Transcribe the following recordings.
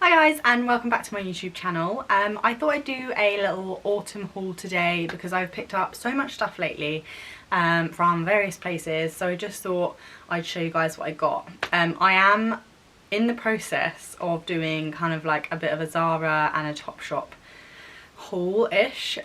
Hi guys, and welcome back to my YouTube channel. I thought I'd do a little autumn haul today because I've picked up so much stuff lately from various places, so I just thought I'd show you guys what I got. I am in the process of doing kind of like a bit of a Zara and a Topshop haul-ish.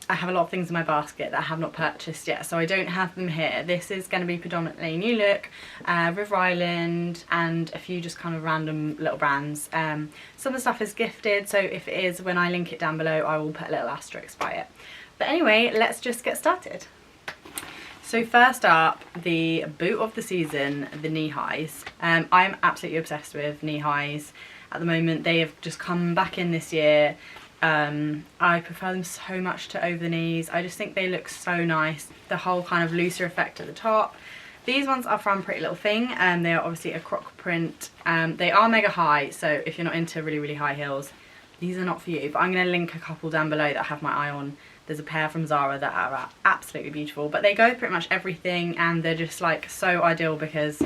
I have a lot of things in my basket that I have not purchased yet, so I don't have them here. This is going to be predominantly New Look, River Island, and a few just kind of random little brands. Some of the stuff is gifted, so if it is, when I link it down below, I will put a little asterisk by it. But anyway, let's just get started. So first up, the boot of the season, the knee highs. I'm absolutely obsessed with knee highs at the moment. They have just come back in this year. I prefer them so much to over the knees. I just think they look so nice. The whole kind of looser effect at the top. These ones are from Pretty Little Thing, and they are obviously a croc print. They are mega high, so if you're not into really high heels, these are not for you. But I'm going to link a couple down below that I have my eye on. There's a pair from Zara that are absolutely beautiful, but they go with pretty much everything, and they're just like so ideal because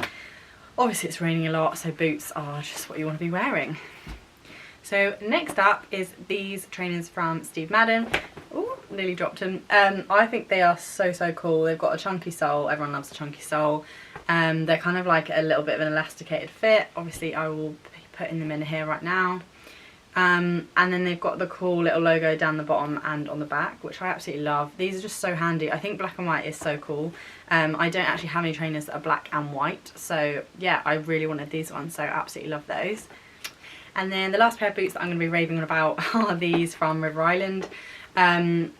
obviously it's raining a lot, so boots are just what you want to be wearing. So next up is these trainers from Steve Madden. Ooh, nearly dropped them. I think they are so cool. They've got a chunky sole. Everyone loves a chunky sole. They're kind of like a little bit of an elasticated fit. Obviously I will be putting them in here right now. And then they've got the cool little logo down the bottom and on the back, which I absolutely love. These are just so handy. I think black and white is so cool. I don't actually have any trainers that are black and white, so yeah, I really wanted these ones, so I absolutely love those. And then the last pair of boots that I'm going to be raving on about are these from River Island.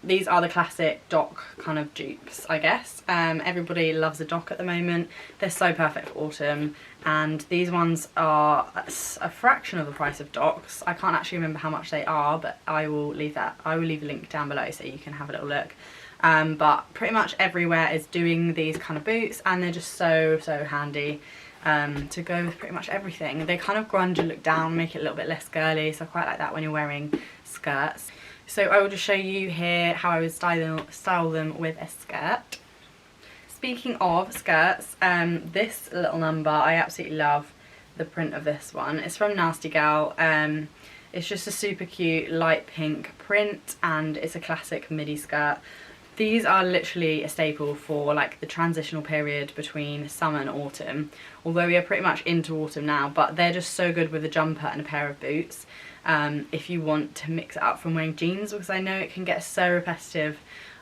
These are the classic dock kind of dupes, I guess. Everybody loves a dock at the moment. They're so perfect for autumn. And these ones are a fraction of the price of docks. I can't actually remember how much they are, but I will leave a link down below so you can have a little look. But pretty much everywhere is doing these kind of boots, and they're just so handy. To go with pretty much everything. They kind of grunge a look down, make it a little bit less girly, so I quite like that when you're wearing skirts. So I will just show you here how I would style them with a skirt. Speaking of skirts, this little number, I absolutely love the print of this one. It's from Nasty Gal. It's just a super cute light pink print, and it's a classic midi skirt. These are literally a staple for like the transitional period between summer and autumn, although we are pretty much into autumn now, but they're just so good with a jumper and a pair of boots if you want to mix it up from wearing jeans, because I know it can get so repetitive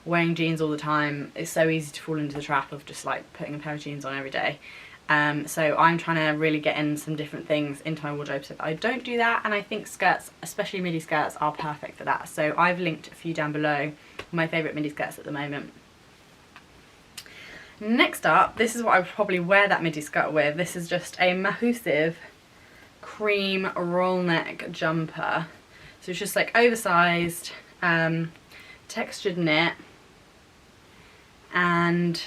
wearing jeans all the time. It's so easy to fall into the trap of just like putting a pair of jeans on every day. So I'm trying to really get in some different things into my wardrobe so that I don't do that, and I think skirts, especially midi skirts, are perfect for that. So I've linked a few down below, my favourite midi skirts at the moment. Next up, this is what I would probably wear that midi skirt with. This is just a massive cream roll neck jumper. So it's just like oversized, textured knit, and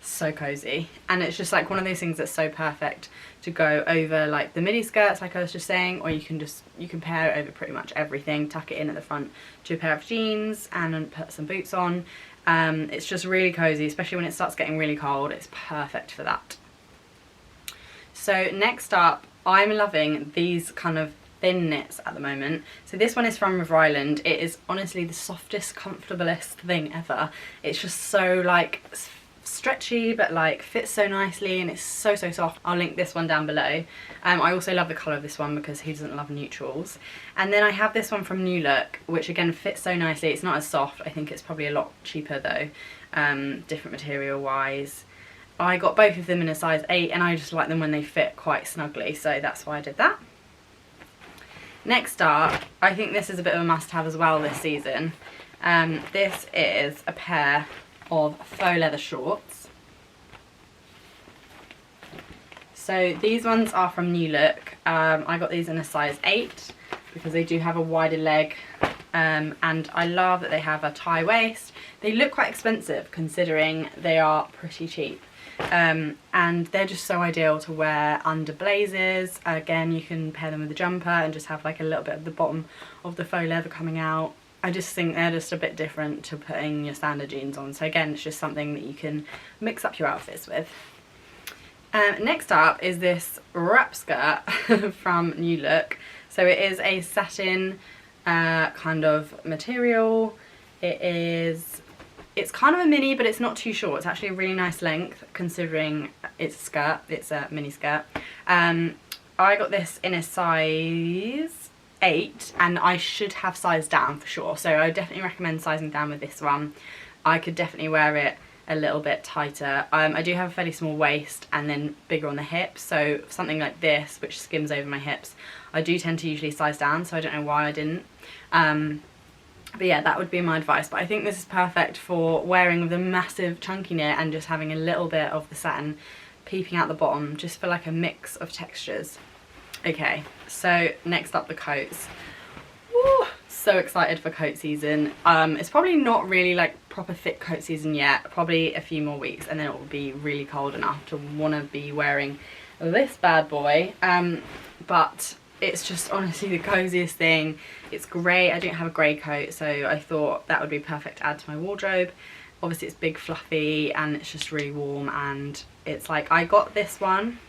so cozy. And it's just like one of those things that's so perfect to go over like the midi skirts, like I was just saying, or you can pair it over pretty much everything. Tuck it in at the front to a pair of jeans and then put some boots on. It's just really cozy, especially when it starts getting really cold. It's perfect for that. So next up, I'm loving these kind of thin knits at the moment. So this one is from River Island. It is honestly the softest, comfortablest thing ever. It's just so like stretchy, but like fits so nicely, and it's so soft. I'll link this one down below. I also love the colour of this one because who doesn't love neutrals? And then I have this one from New Look, which again fits so nicely. It's not as soft. I think it's probably a lot cheaper though, different material wise. I got both of them in a size 8, and I just like them when they fit quite snugly, so that's why I did that. Next up, I think this is a bit of a must-have as well this season. This is a pair of faux leather shorts. So these ones are from New Look. I got these in a size 8 because they do have a wider leg, and I love that they have a tie waist. They look quite expensive considering they are pretty cheap, and they're just so ideal to wear under blazers. Again, you can pair them with a jumper and just have like a little bit of the bottom of the faux leather coming out. I just think they're just a bit different to putting your standard jeans on. So again, it's just something that you can mix up your outfits with. Next up is this wrap skirt from New Look. So it is a satin kind of material. It's kind of a mini, but it's not too short. It's actually a really nice length considering it's a skirt. It's a mini skirt. I got this in a size 8 and I should have sized down for sure. So I definitely recommend sizing down with this one. I could definitely wear it a little bit tighter. I do have a fairly small waist and then bigger on the hips, so something like this which skims over my hips I do tend to usually size down, so I don't know why I didn't. But yeah, that would be my advice. But I think this is perfect for wearing with a massive chunky knit and just having a little bit of the satin peeping out the bottom, just for like a mix of textures. Okay, so next up, the coats. Woo! So excited for coat season. It's probably not really like proper thick coat season yet, probably a few more weeks and then it will be really cold enough to want to be wearing this bad boy. But it's just honestly the coziest thing. It's grey. I don't have a grey coat, so I thought that would be perfect to add to my wardrobe. Obviously it's big, fluffy, and it's just really warm, and it's like, I got this one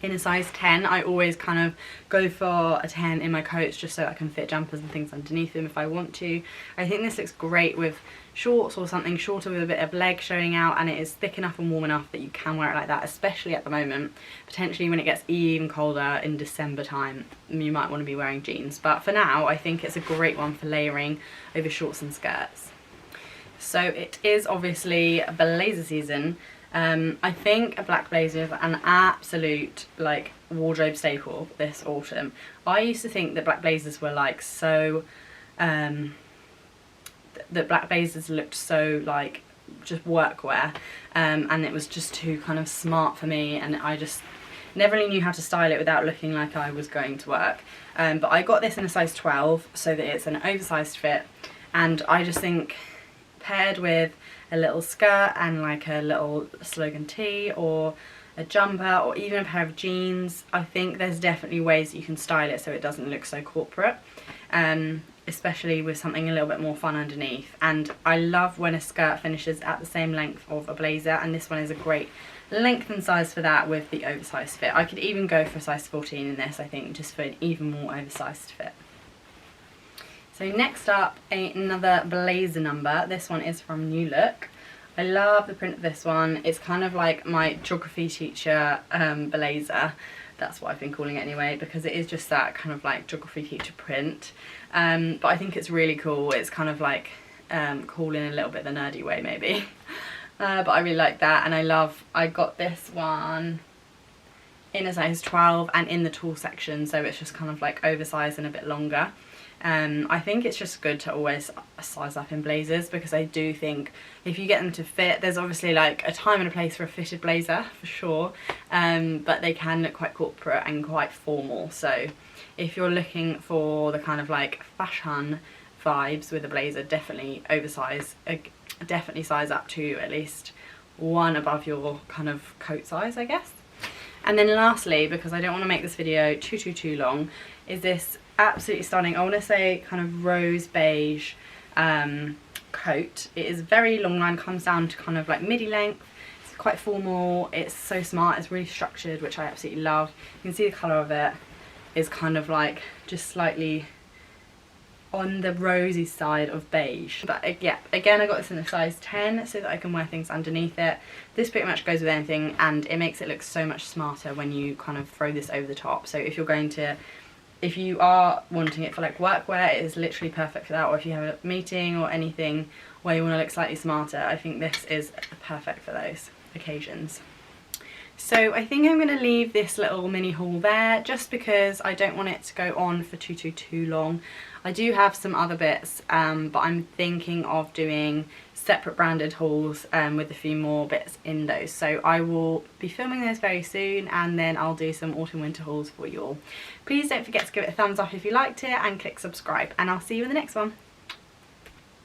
in a size 10. I always kind of go for a 10 in my coats just so I can fit jumpers and things underneath them if I want to. I think this looks great with shorts or something shorter with a bit of leg showing out, and it is thick enough and warm enough that you can wear it like that, especially at the moment. Potentially when it gets even colder in December time, you might want to be wearing jeans, but for now I think it's a great one for layering over shorts and skirts. So it is obviously blazer season. I think a black blazer is an absolute like wardrobe staple this autumn. I used to think that black blazers were like so that black blazers looked so like just workwear, and it was just too kind of smart for me, and I just never really knew how to style it without looking like I was going to work. But I got this in a size 12 so that it's an oversized fit, and I just think paired with a little skirt and like a little slogan tee or a jumper or even a pair of jeans, I think there's definitely ways that you can style it so it doesn't look so corporate, especially with something a little bit more fun underneath. And I love when a skirt finishes at the same length of a blazer, and this one is a great length and size for that with the oversized fit. I could even go for a size 14 in this, I think, just for an even more oversized fit. So next up, another blazer number. This one is from New Look. I love the print of this one. It's kind of like my geography teacher blazer. That's what I've been calling it anyway, because it is just that kind of like geography teacher print. But I think it's really cool. It's kind of like cool in a little bit the nerdy way maybe. But I really like that, and I got this one in a size 12 and in the tall section, so it's just kind of like oversized and a bit longer. I think it's just good to always size up in blazers, because I do think if you get them to fit, there's obviously like a time and a place for a fitted blazer for sure, but they can look quite corporate and quite formal. So if you're looking for the kind of like fashion vibes with a blazer, definitely oversize, definitely size up to at least one above your kind of coat size, I guess. And then lastly, because I don't want to make this video too long, is this absolutely stunning, I want to say kind of rose beige coat. It is very long line, comes down to kind of like midi length. It's quite formal, it's so smart, it's really structured, which I absolutely love. You can see the colour of it is kind of like just slightly on the rosy side of beige. But yeah, again, I got this in a size 10 so that I can wear things underneath it. This pretty much goes with anything, and it makes it look so much smarter when you kind of throw this over the top. So if you are wanting it for like workwear, it is literally perfect for that, or if you have a meeting or anything where you want to look slightly smarter, I think this is perfect for those occasions. So I think I'm going to leave this little mini haul there, just because I don't want it to go on for too long. I do have some other bits, but I'm thinking of doing separate branded hauls with a few more bits in those. So I will be filming those very soon, and then I'll do some autumn winter hauls for you all. Please don't forget to give it a thumbs up if you liked it, and click subscribe, and I'll see you in the next one.